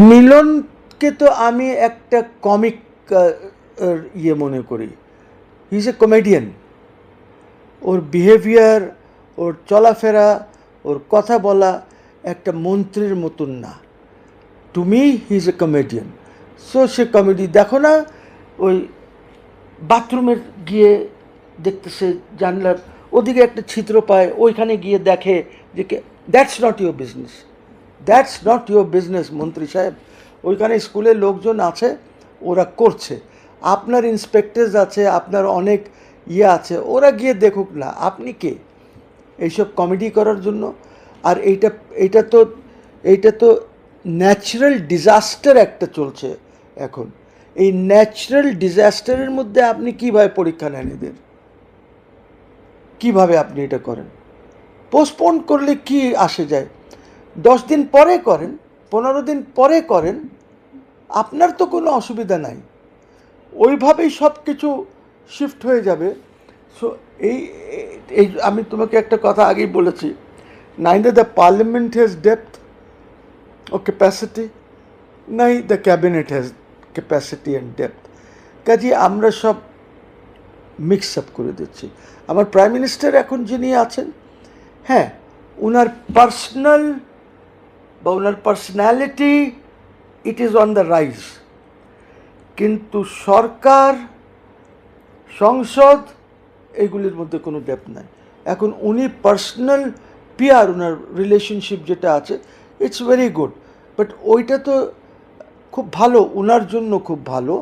মিলনকে তো আমি একটা কমিক ইয়ে মনে করি। He is a comedian. ওর বিহেভিয়ার, ওর চলাফেরা, ওর কথা বলা একটা মন্ত্রীর মতন না। To me he is a comedian. So সে কমেডি দেখো না, ওই বাথরুমের গিয়ে দেখতেছে জানলার ওদিকে একটা ছিদ্র পায়, ওইখানে গিয়ে দেখে যে that's not your business, that's not your business মন্ত্রী সাহেব। ওইখানে স্কুলের লোকজন আছে, ওরা করছে। আপনার ইন্সপেক্টরস আছে, আপনার অনেক ইয়ে আছে, ওরা গিয়ে দেখুক না। আপনি কে এইসব কমেডি করার জন্য? আর এইটা তো ন্যাচারাল ডিজাস্টার একটা চলছে এখন। এই ন্যাচারাল ডিজাস্টারের মধ্যে আপনি কীভাবে পরীক্ষা নেন এদের? কীভাবে আপনি এটা করেন? পোস্টপোন করলে কি আসে যায়? 10 দিন পরে করেন, 15 দিন পরে করেন, আপনার তো কোনো অসুবিধা নাই। ওইভাবেই সব কিছু শিফট হয়ে যাবে। সো এই এই আমি তোমাকে একটা কথা আগেই বলেছি, neither the parliament has depth ও ক্যাপাসিটি, নাই the cabinet has capacity and depth. কাজে আমরা সব মিক্স আপ করে দিচ্ছি। আমার প্রাইম মিনিস্টার এখন যিনি আছেন, হ্যাঁ, ওনার পার্সোনাল বা ওনার personality it is on the rise, কিন্তু সরকার, সংসদ, এগুলির মধ্যে কোনো ডেপথ নাই। এখন উনি পার্সোনাল পিয়ার, ওনার রিলেশনশিপ যেটা আছে, ইটস ভেরি গুড, বাট ওইটা তো খুব ভালো, ওনার জন্য খুব ভালো।